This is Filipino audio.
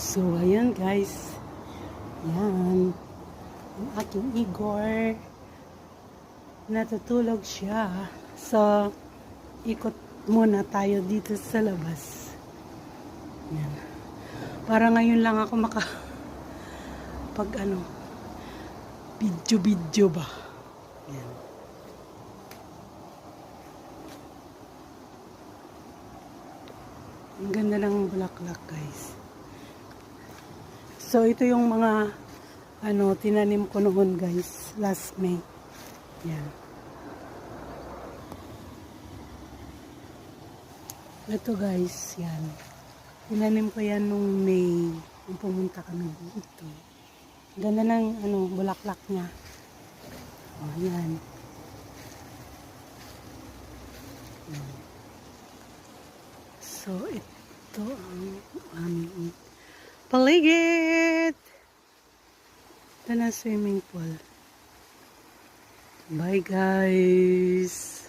So, ayan guys. Yan. Ang aking Igor. Natutulog siya. So, ikot muna tayo dito sa labas. Yan. Para ngayon lang ako pag video ba. Yan. Ang ganda ng bulaklak guys. So, ito yung mga tinanim ko noon guys, last May. Yan. Ito guys, yan. Tinanim ko yan nung May. Nung pumunta kami dito. Ganda ng bulaklak niya. Oh, yan. Yan. So, ito ang aming paligid. Ito na swimming pool. Bye guys.